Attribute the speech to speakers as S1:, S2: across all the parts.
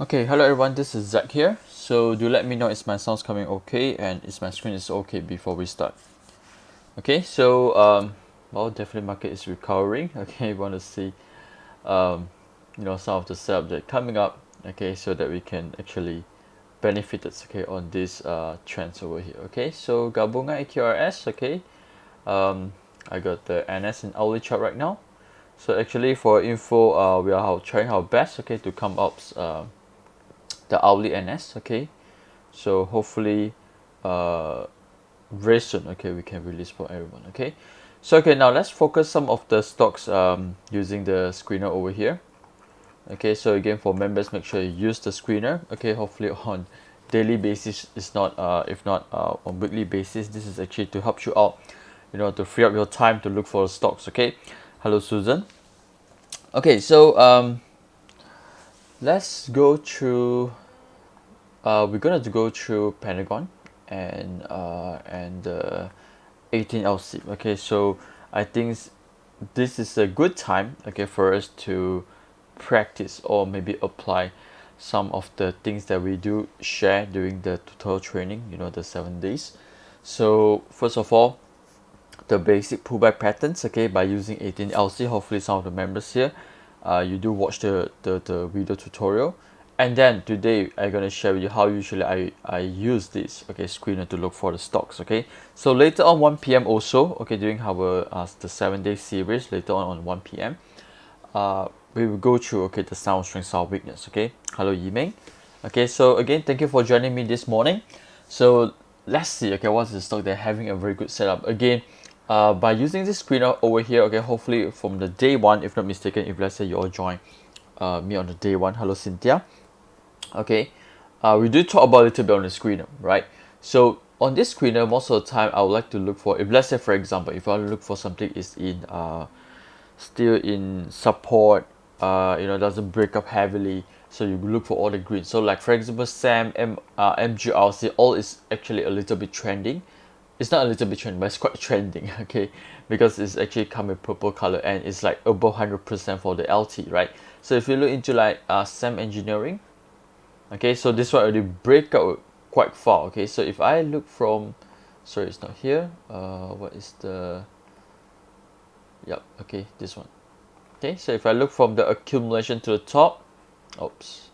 S1: Okay, hello everyone, this is Zach here. So do let me know is my sounds coming okay and is my screen is okay before we start. Okay, so well, definitely market is recovering. Okay, want to see some of the setup that coming up. Okay, so that we can actually benefit okay on this trends over here. Okay, so gabungan AQRS. Okay, I got the NS in hourly chart right now. So actually for info, we are trying our best. Okay, to come up the hourly NS. Okay, so hopefully very soon, okay, we can release for everyone. Okay, so okay, now let's focus some of the stocks using the screener over here. Okay, so again, for members, make sure you use the screener. Okay, hopefully on daily basis, is not if not on weekly basis. This is actually to help you out, to free up your time to look for stocks. Okay, hello Susan. Okay, so let's go through we're gonna go through Pentagon and 18LC. Okay, so I think this is a good time, okay, for us to practice or maybe apply some of the things that we do share during the tutorial training, the 7 days. So first of all, the basic pullback patterns, okay, by using 18LC. Hopefully some of the members here, you do watch the video tutorial. And then today I'm gonna share with you how usually I use this, okay, screener to look for the stocks. Okay, so later on 1 p.m. also, okay, during our the 7 day series, later on 1 p.m. We will go through, okay, the sound strength, sound weakness. Okay, hello Yimeng. Okay, so again, thank you for joining me this morning. So let's see, okay, what's the stock they're having a very good setup again. By using this screener over here, okay, hopefully from the day one, if not mistaken, if let's say you all join me on the day one. Hello Cynthia. Okay, we do talk about a little bit on the screener, right? So on this screener, most of the time I would like to look for, if let's say for example, if I want to look for something is in still in support, doesn't break up heavily, so you look for all the green. So like for example, MGRC, all is actually a little bit trending. It's not a little bit trending, but it's quite trending. Okay, because it's actually come with purple color and it's like above 100% for the LT, right? So if you look into like SAM engineering, okay, so this one already break out quite far. Okay, so if I look from, sorry, it's not here. What is the, yep, okay, this one. Okay, so if I look from the accumulation to the top, oops,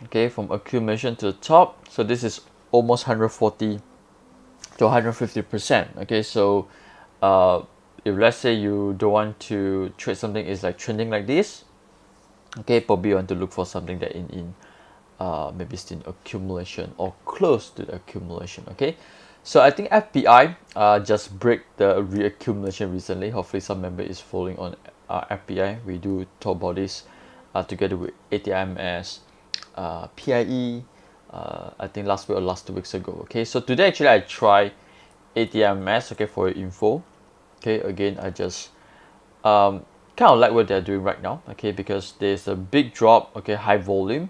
S1: okay, from accumulation to the top, so this is almost 140 to 150%. Okay, so if let's say you don't want to trade something is like trending like this, okay, probably you want to look for something that in maybe still accumulation or close to the accumulation. Okay, so I think FPI just break the reaccumulation recently. Hopefully some member is following on FPI. We do talk about this together with ATMS, PIE, I think last week or last 2 weeks ago. Okay, so today actually I try ATMS, okay, for your info. Okay, again, I just kind of like what they're doing right now, okay, because there's a big drop, okay, high volume.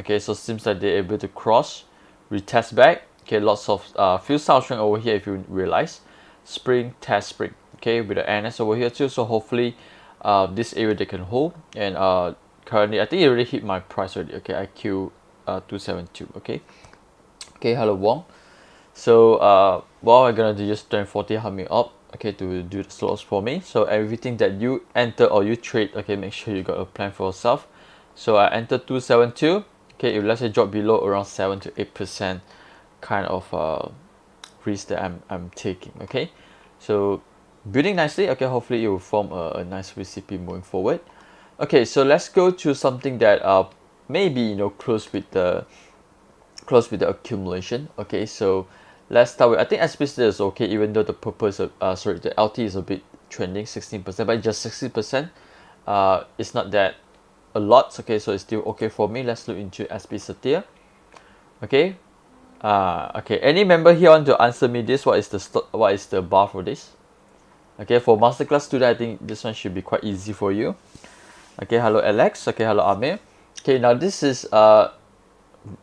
S1: Okay, so seems like they're able to cross, retest back. Okay, lots of few sound strength over here if you realize. Spring, test spring. Okay, with the NS over here too. So hopefully this area they can hold. And currently I think it already hit my price already. Okay, IQ 272. Okay. Okay, hello Wong. So what I'm gonna do, just turn 40 help me up, okay, to do the slots for me. So everything that you enter or you trade, okay, make sure you got a plan for yourself. So I entered 272. Okay, if let's say drop below around 7 to 8% kind of risk that I'm taking. Okay, so building nicely. Okay, hopefully it will form a nice recipe moving forward. Okay, so let's go to something that maybe close with the accumulation. Okay, so let's start with, I think SPC is okay, even though the purpose of the LT is a bit trending 16%, but just 60%. It's not that a lot. Okay, so it's still okay for me. Let's look into SP Satir. Okay, okay, any member here want to answer me this? What is the bar for this? Okay, for masterclass student, I think this one should be quite easy for you. Okay, hello Alex. Okay, hello Amir. Okay, now this is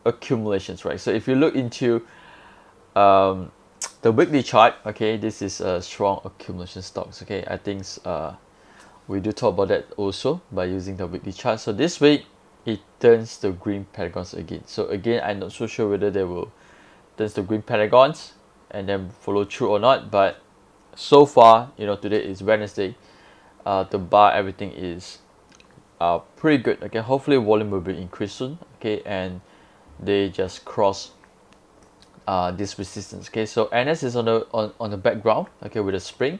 S1: accumulations, right? So if you look into the weekly chart, okay, this is a strong accumulation stocks. Okay, I think we do talk about that also by using the weekly chart. So this week it turns the green pentagons again. So again, I'm not so sure whether they will turn the green pentagons and then follow through or not, but so far, today is Wednesday, the bar, everything is pretty good. Okay, hopefully volume will be increased soon. Okay, and they just cross this resistance. Okay, so NS is on the background. Okay, with a spring.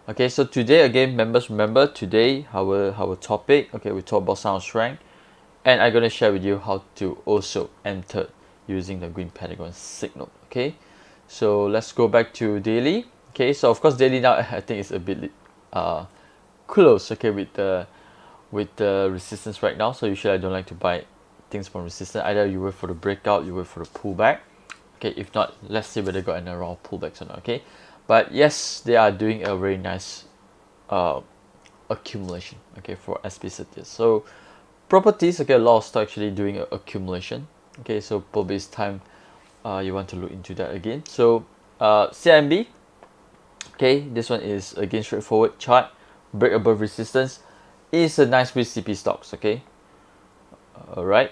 S1: Okay, so today again, members, remember today our topic. Okay, we talk about sound strength, and I'm gonna share with you how to also enter using the green pentagon signal. Okay, so let's go back to daily. Okay, so of course daily now I think it's a bit close. Okay, with the resistance right now. So usually I don't like to buy things from resistance. Either you wait for the breakout, you wait for the pullback. Okay, if not, let's see whether they got any round pullbacks or not. Okay, but yes, they are doing a very nice accumulation. Okay, for SPCT. So properties. Okay, a lot of stock actually doing a accumulation. Okay, so probably it's time you want to look into that again. So CMB. Okay, this one is again straightforward chart. Break above resistance is a nice VCP stocks. Okay, all right.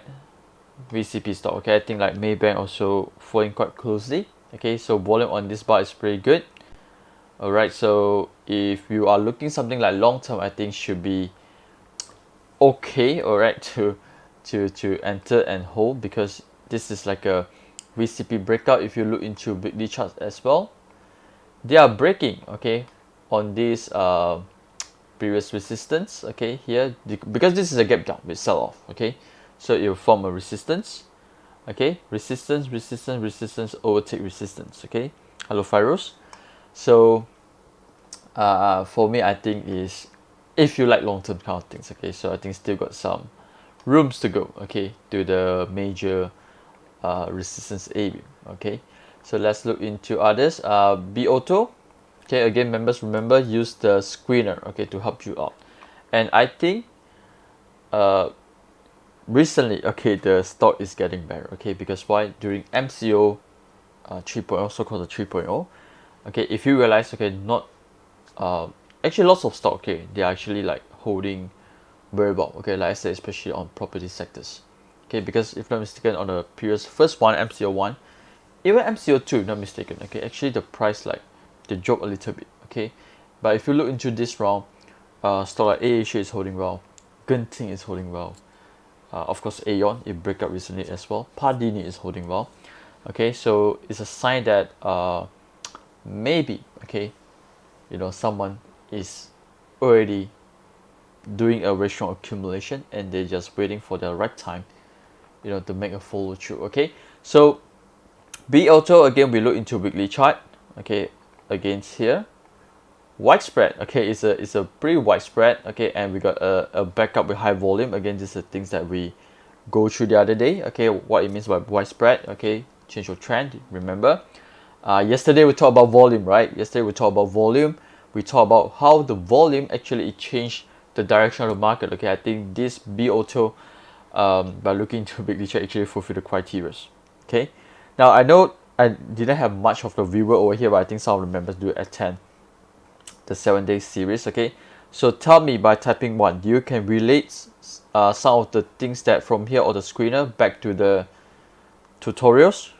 S1: VCP stock. Okay, I think like Maybank also following quite closely. Okay, so volume on this bar is pretty good. All right, so if you are looking something like long term, I think should be okay. All right, to enter and hold, because this is like a VCP breakout. If you look into weekly charts as well, they are breaking. Okay, on this previous resistance. Okay, here because this is a gap down with sell off. Okay, so it will form a resistance. Okay, resistance, resistance, resistance, overtake resistance. Okay, hello Fyros. So for me, I think is if you like long-term kind of things. Okay, so I think still got some rooms to go. Okay, to the major resistance area. Okay, so let's look into others. B Auto. Okay, again, members, remember, use the screener. Okay, to help you out. And I think recently, okay, the stock is getting better. Okay, because why? During MCO 3.0, so called the 3.0. Okay, if you realize, okay, not actually lots of stock. Okay, they are actually like holding very well. Okay, like I said, especially on property sectors. Okay, because if not mistaken, on the previous first one, MCO 1, even MCO 2, not mistaken. Okay, actually the price like they drop a little bit. Okay, but if you look into this round, stock like AAC is holding well, Genting is holding well, of course Aeon, it break up recently as well, Pardini is holding well. Okay, so it's a sign that maybe, okay, someone is already doing a very strong accumulation and they're just waiting for the right time to make a follow through. Okay, so B Auto, again, we look into weekly chart. Okay, against here, widespread. Okay, it's a pretty widespread. Okay, and we got a backup with high volume. Again, these are things that we go through the other day. Okay, what it means by widespread. Okay, change your trend. Remember, yesterday we talked about volume, right? Yesterday we talked about volume. We talked about how the volume actually changed the direction of the market. Okay, I think this B Auto, by looking into weekly chart, actually fulfill the criteria. Okay, now I know I didn't have much of the viewer over here, but I think some of the members do attend the 7-day series. Okay, so tell me by typing 1, you can relate some of the things that from here or the screener back to the tutorials.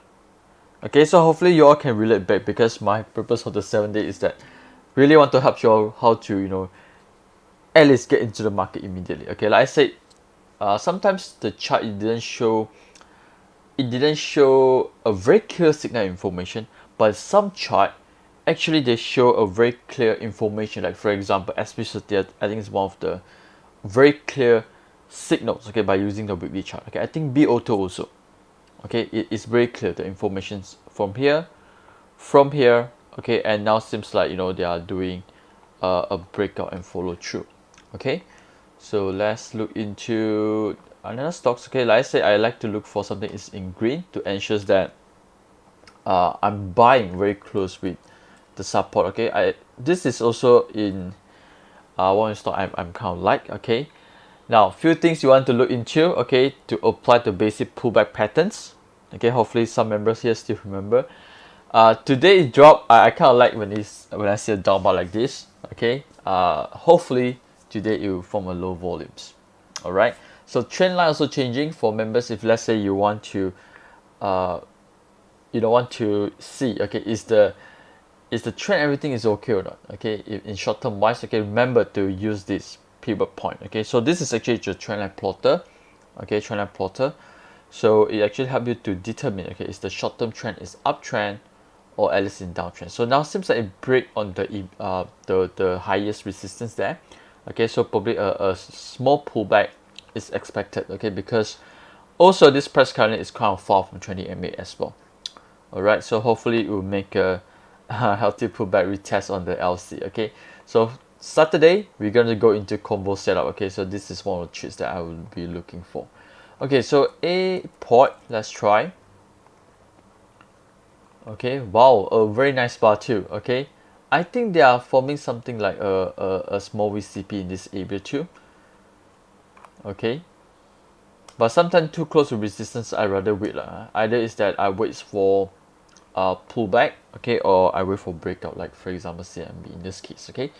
S1: Okay, so hopefully you all can relate back, because my purpose of the 7-day is that really want to help you all how to at least get into the market immediately. Okay, like I said, sometimes the chart it didn't show a very clear signal information, but some chart actually they show a very clear information. Like for example, SPCT, I think it's one of the very clear signals. Okay, by using the weekly chart. Okay, I think B Auto also. Okay, it is very clear the informations from here. Okay, and now seems like they are doing a breakout and follow through. Okay, so let's look into another stocks. Okay, like I said, I like to look for something is in green to ensure that I'm buying very close with the support. Okay, this is also in one stock I'm kind of like. Okay, now few things you want to look into. Okay, to apply the basic pullback patterns. Okay, hopefully some members here still remember. Today it dropped. I kind of like when I see a down bar like this. Okay, hopefully today it will form a low volumes. All right, so trend line also changing for members. If let's say you want to you don't want to see, okay, is the trend everything is okay or not, okay, in short term wise, okay, remember to use this pivot point. Okay, so this is actually your trend line plotter. Okay, trend line plotter, so it actually helps you to determine, okay, is the short term trend is uptrend or at least in downtrend. So now seems like it break on the highest resistance there. Okay, so probably a small pullback is expected, okay, because also this price currently is kind of far from 20 MA as well. All right, so hopefully it will make a healthy pullback retest on the LC. Okay, so Saturday we're going to go into combo setup. Okay, so this is one of the trades that I will be looking for. Okay, so a port, let's try. Okay, wow, a very nice bar too. Okay, I think they are forming something like a small VCP in this area too. Okay, but sometimes too close to resistance I rather wait lah. Either is that I wait for pullback, okay, or I wait for breakout, like for example CMB in this case. Okay,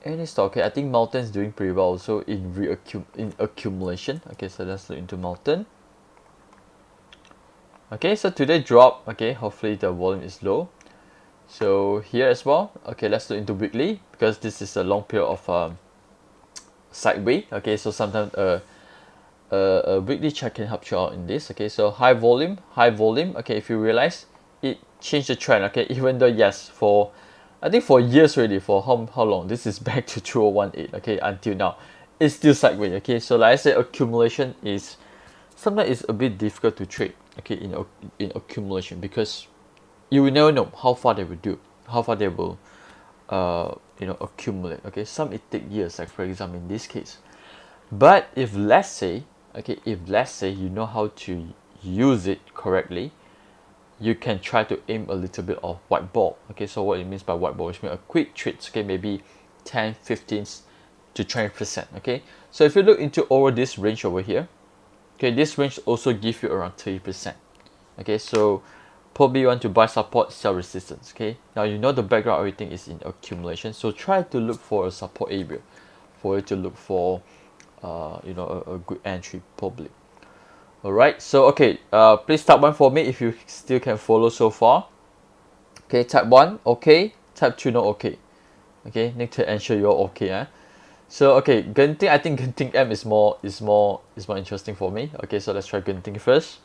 S1: any stock, okay, I think Mountain is doing pretty well also in accumulation. Okay, so let's look into Mountain. Okay, so today drop, okay, hopefully the volume is low. So here as well, okay, let's look into weekly, because this is a long period of sideways. Okay, so sometimes a weekly chart can help you out in this. Okay, so high volume, okay, if you realize it changed the trend. Okay, even though yes, for I think for years already, for how long, this is back to 2018. Okay, until now it's still sideways. Okay, so like I said, accumulation is sometimes it's a bit difficult to trade, okay, in accumulation, because you will never know how far they will do, how far they will accumulate. Okay, some it take years, like for example in this case. But if let's say, okay, if let's say you know how to use it correctly, you can try to aim a little bit of white ball. Okay, so what it means by white ball, which means a quick trades, okay, maybe 10, 15 to 20%. Okay, so if you look into over this range over here, okay, this range also give you around 30%. Okay, so probably you want to buy support, sell resistance. Okay, now you know the background, everything is in accumulation, so try to look for a support area for you to look for a good entry probably. All right, so okay, please type 1 for me if you still can follow so far. Okay, type 1 okay, type 2 no okay. Okay, need to ensure you're okay. So okay, Genting, I think Genting M is more interesting for me. Okay, so let's try Genting first.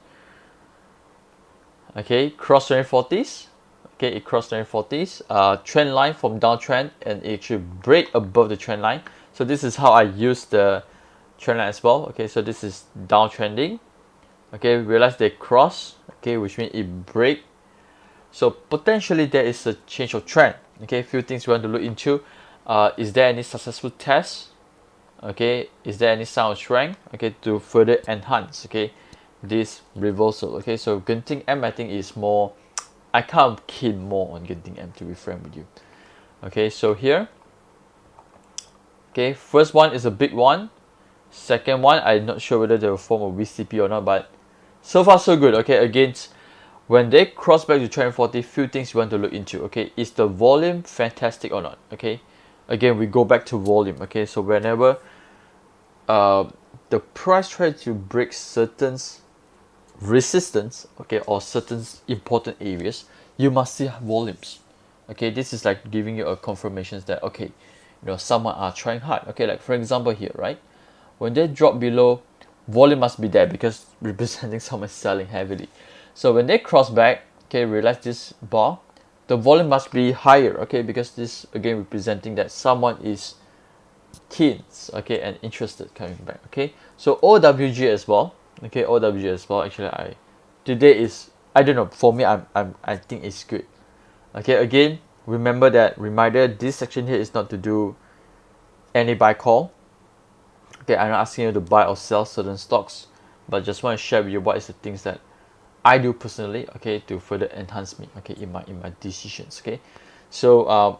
S1: Okay, cross 2040s. Okay, it crossed 2040s. Trend line from downtrend, and it should break above the trend line. So this is how I use the trend line as well. Okay, so this is downtrending. Okay, realize they cross. Okay, which means it break. So potentially there is a change of trend. Okay, few things we want to look into. Is there any successful test? Okay, is there any sign of strength? Okay, to further enhance, okay, this reversal. Okay, so Genting M I think is more, I can't keen more on Genting M, to be frank with you. Okay, so here, okay, first one is a big one. Second one, I'm not sure whether they will form a VCP or not, but so far so good. Okay, against when they cross back to 2040, few things you want to look into. Okay, is the volume fantastic or not? Okay, again we go back to volume. Okay, so whenever the price tries to break certain resistance, okay, or certain important areas, you must see volumes. Okay, this is like giving you a confirmation that okay, someone are trying hard. Okay, like for example here, right, when they drop below, volume must be there because representing someone selling heavily. So when they cross back, okay, realize this bar, the volume must be higher. Okay, because this again representing that someone is keen, okay, and interested coming back. Okay, so OWG as well. Okay, OWG as well. Actually, today is, I don't know, for me I think it's good. Okay, again remember that reminder, this section here is not to do any buy call. Okay, I'm not asking you to buy or sell certain stocks, but just want to share with you what is the things that I do personally, okay, to further enhance me, okay, in my decisions. Okay, so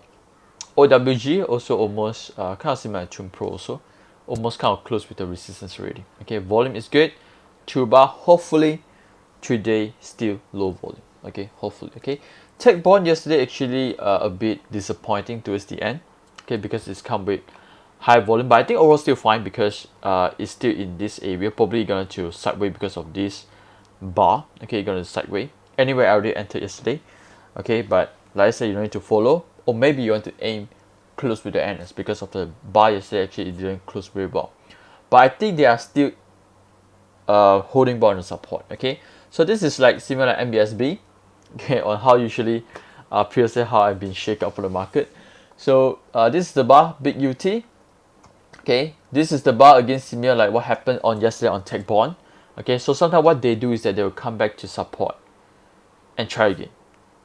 S1: OWG also almost kind of similar to Pro, also almost kind of close with the resistance already. Okay, volume is good. 2 bar, hopefully today still low volume. Okay, hopefully. Okay, tech bond yesterday actually a bit disappointing towards the end. okay, because it's come with high volume, but I think overall still fine because it's still in this area. Probably going to sideways because of this bar. Okay, you're going to sideways. Anyway, I already entered yesterday. Okay, but like I said, you don't need to follow, or maybe you want to aim close with the NS because of the bar yesterday. Actually, it didn't close very well, but I think they are still holding bond and support. Okay, so this is like similar like MBSB. Okay, on how usually previously how I've been shake up for the market. So this is the bar, big UT. Okay, this is the bar again, similar like what happened on yesterday on tech bond. Okay, so sometimes what they do is that they will come back to support and try again.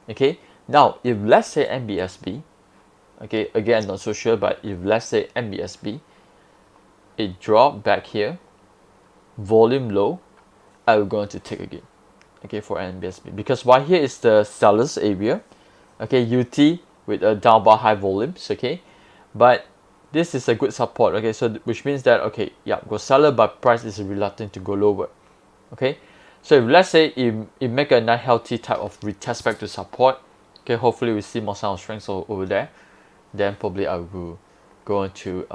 S1: Okay, now if let's say MBSB, okay, again I'm not so sure, but if let's say MBSB, it dropped back here, volume low, I will going to take again. Okay, for MBSB, because why here is the sellers area. Okay, UT with a down bar high volumes. Okay, but this is a good support. Okay, so which means that okay, yeah, go seller, but price is reluctant to go lower. Okay, so if let's say it make a nice healthy type of retest back to support, okay, hopefully we see more sign of strength over there, then probably I will go on to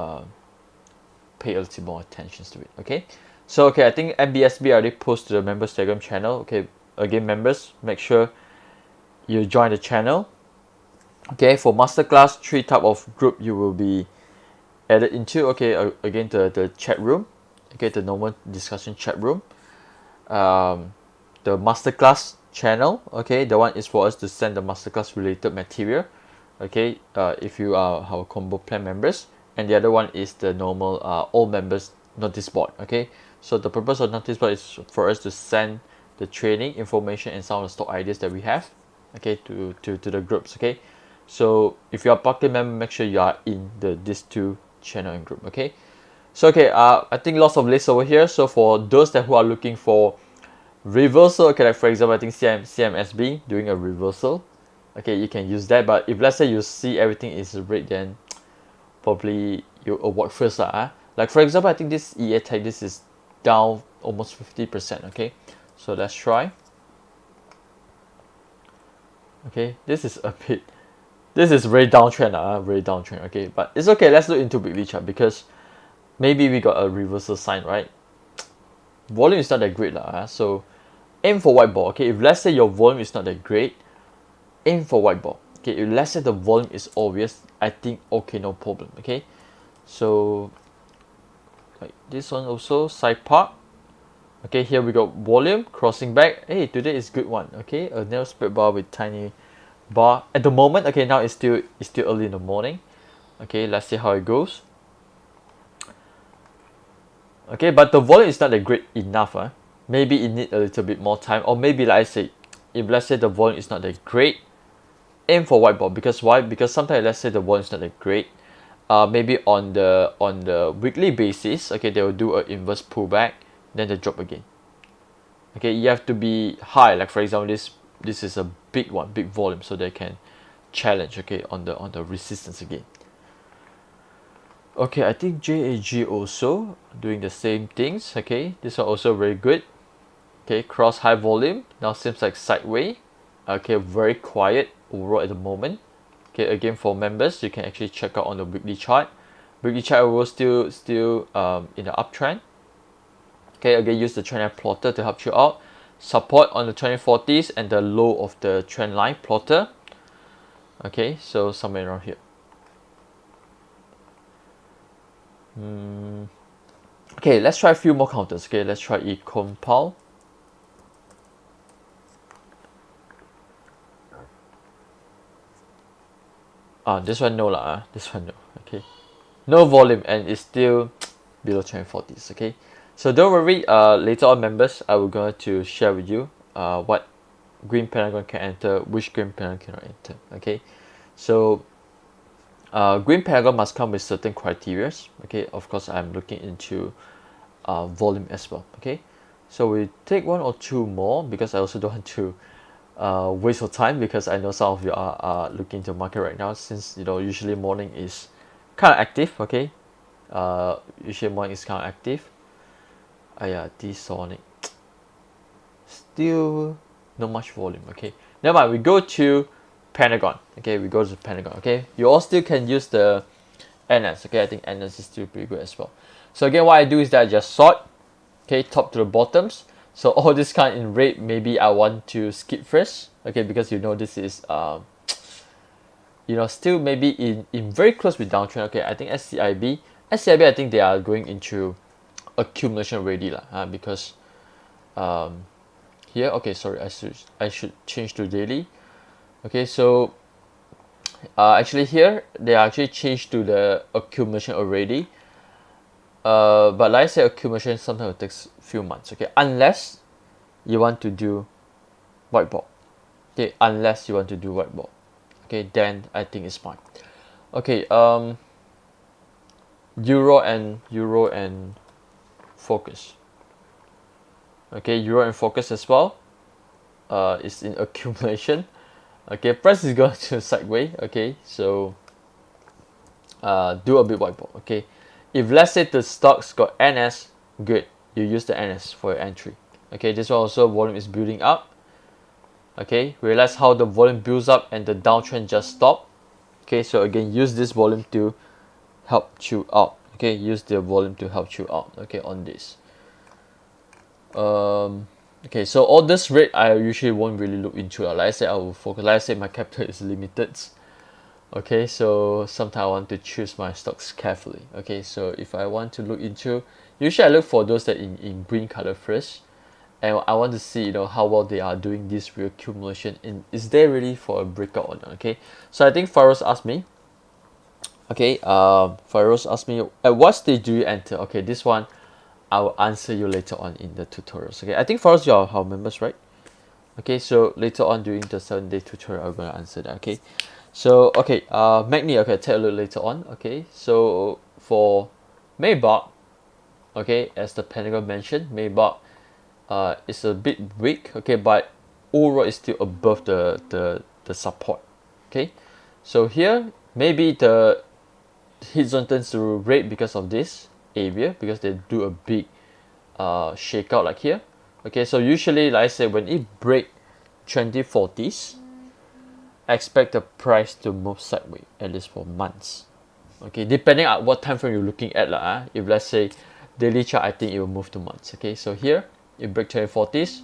S1: pay a little more attention to it. Okay, so okay, I think MBSB already posted the members Telegram channel. Okay, again, members, make sure you join the channel. Okay, for masterclass, 3 type of group you will be added into. Okay, again, the chat room. Okay, the normal discussion chat room. The masterclass channel. Okay, the one is for us to send the masterclass related material. Okay, if you are our combo plan members, and the other one is the normal all members notice board. Okay, so the purpose of notice board is for us to send the training information and some of the stock ideas that we have, okay, to the groups. Okay, so if you are partner member, make sure you are in these 2 channel and group. Okay, so okay, I think lots of lists over here. So for those who are looking for reversal, okay, like for example, I think CMSB doing a reversal. Okay, you can use that. But if let's say you see everything is red, then probably you avoid first lah. Like for example, I think this EA tag, this is down almost 50%. Okay, so let's try. Okay, this is a bit, this is very downtrend, very downtrend. Okay, but it's okay. Let's look into weekly chart because maybe we got a reversal sign, right? Volume is not that great lah. So aim for white ball. Okay, if let's say your volume is not that great, aim for white ball. Okay, if let's say the volume is obvious, I think okay, no problem. Okay, so like this one also side part. Okay, here we got volume crossing back. Hey, today is good one. Okay, a narrow spread bar with tiny bar at the moment. Okay, now it's still early in the morning. Okay, let's see how it goes. Okay, but the volume is not that great enough. Maybe it need a little bit more time, or maybe like I say, if let's say the volume is not that great, aim for white ball. Because why? Because sometimes let's say the volume is not that great. Maybe on the weekly basis, okay, they will do an inverse pullback, then they drop again. Okay, you have to be high. Like for example, this is a big one, big volume, so they can challenge. Okay, on the resistance again. Okay, I think JAG also doing the same things. Okay, this one also very good. Okay, cross high volume, now seems like sideways. Okay, very quiet overall at the moment. Okay, again for members, you can actually check out on the weekly chart. Weekly chart will still in the uptrend. Okay, again use the trend line plotter to help you out. Support on the 2040s and the low of the trend line plotter. Okay, so somewhere around here. Okay, let's try a few more counters. Okay, let's try e-compile. This one no lah. This one no. Okay, no volume and it's still below 2040s. Okay, so don't worry. Later on, members, I will going to share with you what green pentagon can enter, which green pentagon cannot enter. Okay, so green pentagon must come with certain criteria. Okay, of course I'm looking into volume as well. Okay, so we take 1 or 2 more because I also don't want to waste your time, because I know some of you are looking into market right now, since usually morning is kind of active. Okay, usually morning is kind of active. Yeah, this Sonic still not much volume. Okay, never mind, we go to Pentagon. Okay, we go to Pentagon. Okay, you all still can use the NS. Okay, I think NS is still pretty good as well. So again, what I do is that I just sort, okay, top to the bottoms. So all this kind in red, maybe I want to skip first, okay, because you know this is still maybe in very close with downtrend. Okay, I think SCIB, I think they are going into accumulation already lah, because here, okay, sorry, I should change to daily. Okay, so actually here they are actually changed to the accumulation already. But like I said, accumulation sometimes it takes few months. Okay, unless you want to do whiteboard. Okay, unless you want to do whiteboard. Okay, then I think it's fine. Okay, euro and focus. Okay, euro and focus as well. Is in accumulation. Okay, price is going to sideways. Okay, so do a bit whiteboard. Okay, if let's say the stocks got NS, good, you use the NS for your entry. Okay, this one also volume is building up. Okay, realize how the volume builds up and the downtrend just stopped. Okay, so again, use this volume to help you out. Okay, use the volume to help you out. Okay, on this. Okay, so all this rate I usually won't really look into. Like I said, I will focus. Like I said, my capital is limited. Okay, so sometimes I want to choose my stocks carefully. Okay, so if I want to look into, usually I look for those that in green color first, and I want to see how well they are doing this reaccumulation. In is there really for a breakout or not? Okay, so I think Faros asked me. Okay, Faros asked me at what stage do you enter? Okay, this one I will answer you later on in the tutorials. Okay, I think Faros, you are our members, right? Okay, so later on during the 7-day tutorial, I'm gonna answer that. Okay, so okay, Magni, okay, take a look later on. Okay, so for Maybach, okay, as the Pentagon mentioned, Maybach is a bit weak. Okay, but overall is still above the support. Okay, so here maybe the heat zone turns to red because of this area, because they do a big shakeout like here. Okay, so usually, like I said, when it break 2040s, expect the price to move sideways at least for months. Okay, depending on what time frame you're looking at lah. If let's say daily chart, I think it will move to months. Okay, so here it break 2040s,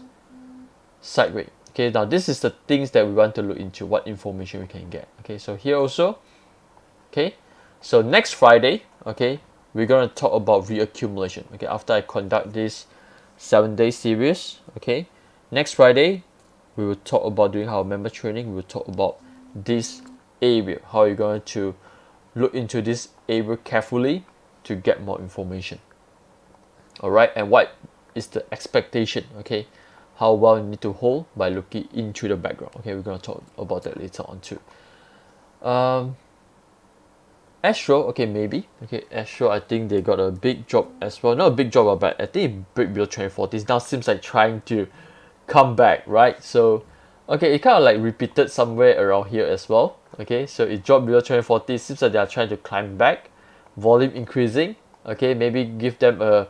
S1: sideways. Okay, now this is the things that we want to look into, what information we can get. Okay, so here also, okay, so next Friday, okay, we're gonna talk about reaccumulation. Okay, after I conduct this 7-day series, okay, next Friday we will talk about doing our member training. We will talk about this area, how you're going to look into this area carefully to get more information. All right, and what is the expectation? Okay, how well you need to hold by looking into the background. Okay, we're gonna talk about that later on too. Astro, okay, maybe. Okay, Astro, I think they got a big drop as well. Not a big drop, but I think it break below 2040s. Now seems like trying to come back, right? So, okay, it kind of like repeated somewhere around here as well. Okay, so it dropped below 2040. Seems like they are trying to climb back. Volume increasing. Okay, maybe give them a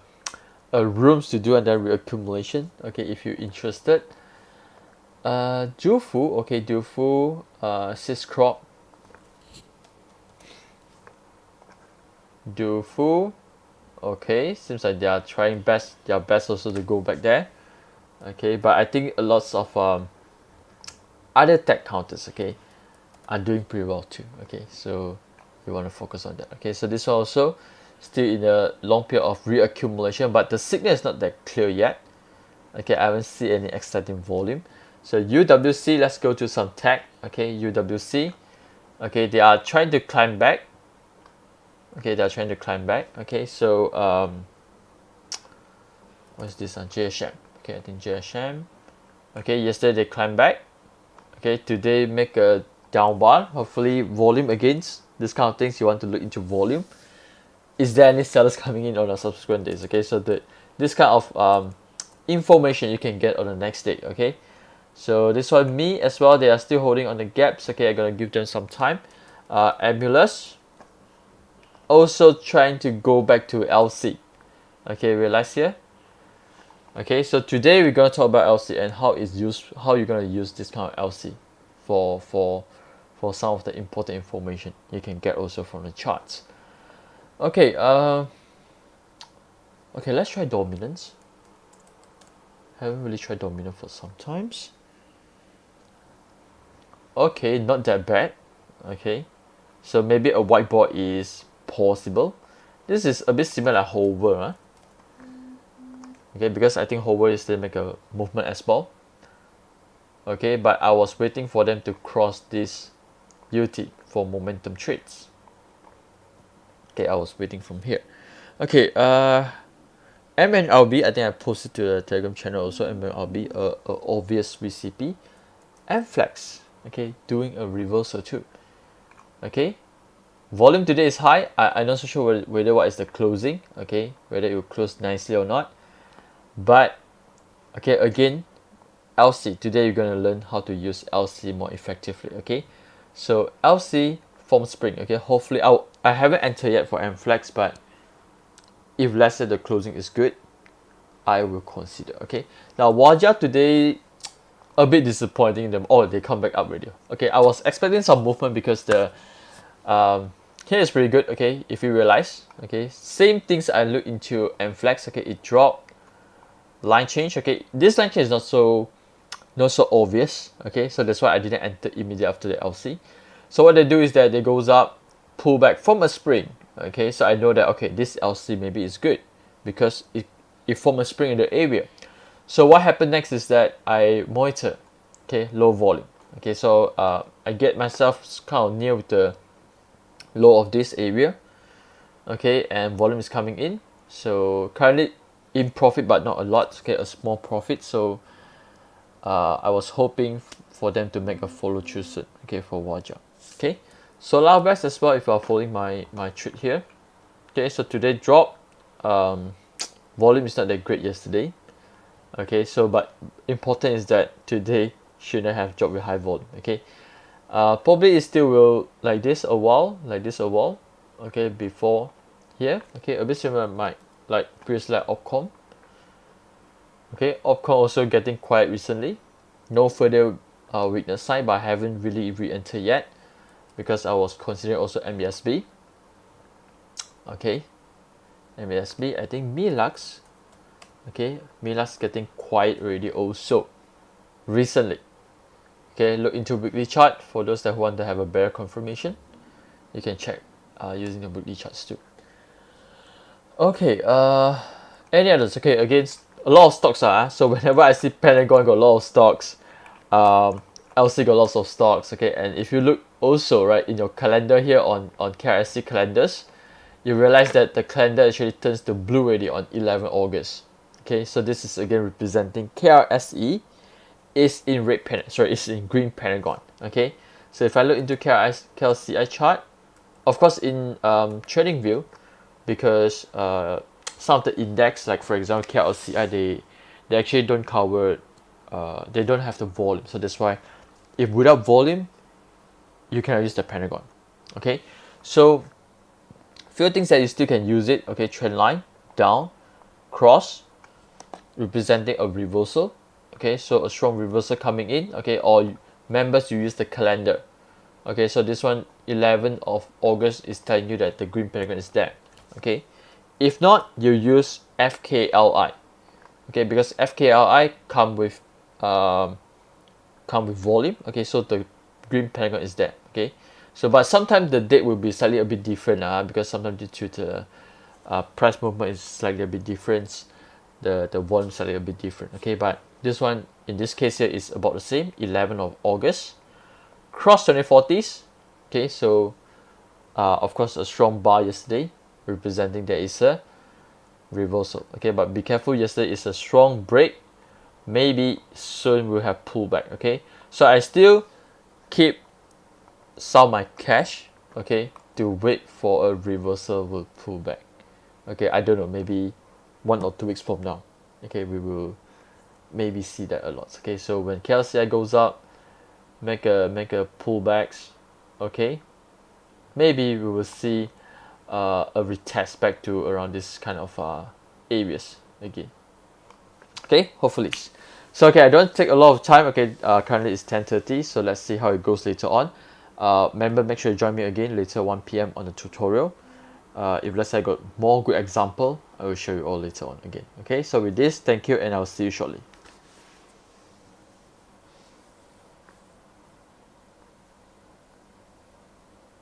S1: rooms to do and then reaccumulation. Okay, if you're interested. Jufu, okay, Jufu, Syscrop. Dufu, okay, seems like they are trying their best also to go back there. Okay, but I think lots of other tech counters, okay, are doing pretty well too. Okay, so we want to focus on that. Okay, so this one also still in a long period of reaccumulation, but the signal is not that clear yet. Okay, I haven't seen any exciting volume. So UWC, let's go to some tech. Okay, UWC, okay, they are trying to climb back. Okay, they're trying to climb back. Okay, so what's this on JSM? Okay, I think JSM. Okay, yesterday they climbed back. Okay, today make a down bar. Hopefully volume against this kind of things. You want to look into volume. Is there any sellers coming in on the subsequent days? Okay, so this kind of information you can get on the next day. Okay, so this one, me as well, they are still holding on the gaps. Okay, I'm gonna give them some time. Ambulance also trying to go back to LC. Okay, realize here. Okay, so today we're gonna talk about LC and how you're gonna use this kind of LC for some of the important information you can get also from the charts. Okay, okay, let's try dominance. Haven't really tried dominant for some times. Okay, not that bad. Okay, so maybe a whiteboard is possible. This is a bit similar like hover, huh? Okay, because I think hover is still make a movement as well. Okay, but I was waiting for them to cross this UT for momentum trades. Okay, I was waiting from here. Okay, MNRB, I think I posted to the Telegram channel also. MNRB, a obvious VCP, and Flex. Okay, doing a reversal too. Okay, volume today is high. I'm not so sure whether what is the closing. Okay, whether it will close nicely or not. But okay, again, LC. Today you're gonna learn how to use LC more effectively. Okay, so LC form spring. Okay, hopefully I haven't entered yet for MFlex, but if let's say the closing is good, I will consider. Okay, now Waja today a bit disappointing them. Oh, they come back up already. Okay, I was expecting some movement because the here is pretty good. Okay, if you realize, okay, same things I look into MFlex. Okay, it dropped, line change. Okay, this line change is not so obvious. Okay, so that's why I didn't enter immediately after the LC. So what they do is that they goes up, pull back from a spring. Okay, so I know that okay, this LC maybe is good because it formed a spring in the area. So what happened next is that I monitor, okay, low volume. Okay, so I get myself kind of near with the low of this area. Okay, and volume is coming in. So currently in profit, but not a lot. Okay, a small profit. So I was hoping for them to make a follow through soon. Okay, for Waja. Okay, so Best as well. If you are following my trade here. Okay, so today drop. Volume is not that great yesterday. Okay, so but important is that today shouldn't have dropped with high volume. Okay, probably it still will like this a while, okay, before here. Okay, a bit similar like previously like Opcom. Okay, Opcom also getting quiet recently. No further weakness sign, but I haven't really re-entered yet because I was considering also MBSB. Okay, MBSB. I think Milux. Okay, Milux getting quiet already also recently. Okay, look into weekly chart for those that want to have a better confirmation. You can check using the weekly charts too. Okay, any others? Okay, again, a lot of stocks are. So whenever I see Pentagon got a lot of stocks, LC got lots of stocks. Okay, and if you look also right in your calendar here on KLSE calendars, you realize that the calendar actually turns to blue already on 11 August. Okay, so this is again representing KLSE is in it's in green Pentagon. Okay, so if I look into KLCI chart, of course in trading view, because some of the index, like for example KLCI, they actually don't cover, they don't have the volume, so that's why if without volume you cannot use the Pentagon. Okay, so few things that you still can use it. Okay, trend line down, cross representing a reversal. Okay, so a strong reversal coming in. Okay, or members, you use the calendar. Okay, so this one 11th of August is telling you that the green pentagon is there. Okay, if not, you use FKLI. Okay, because FKLI come with volume. Okay, so the green pentagon is there. Okay, so but sometimes the date will be slightly a bit different because sometimes due to the price movement is slightly a bit different, the volume slightly a bit different. Okay, but this one in this case here is about the same, 11th of August, cross 2040s. Okay, so of course a strong bar yesterday representing there is a reversal. Okay, but be careful, yesterday is a strong break, maybe soon we'll have pullback. Okay, so I still keep some of my cash, okay, to wait for a reversal will pull back. Okay, I don't know, maybe 1 or 2 weeks from now. Okay, we will maybe see that a lot. Okay, so when KLCI goes up, make a pullbacks. Okay, maybe we will see a retest back to around this kind of areas again. Okay, hopefully. So okay, I don't take a lot of time. Okay, currently it's 10:30, so let's see how it goes later on. Remember, make sure you join me again later 1 p.m. on the tutorial. if let's say I got more good example, I will show you all later on again. Okay, so with this, thank you, and I'll see you shortly.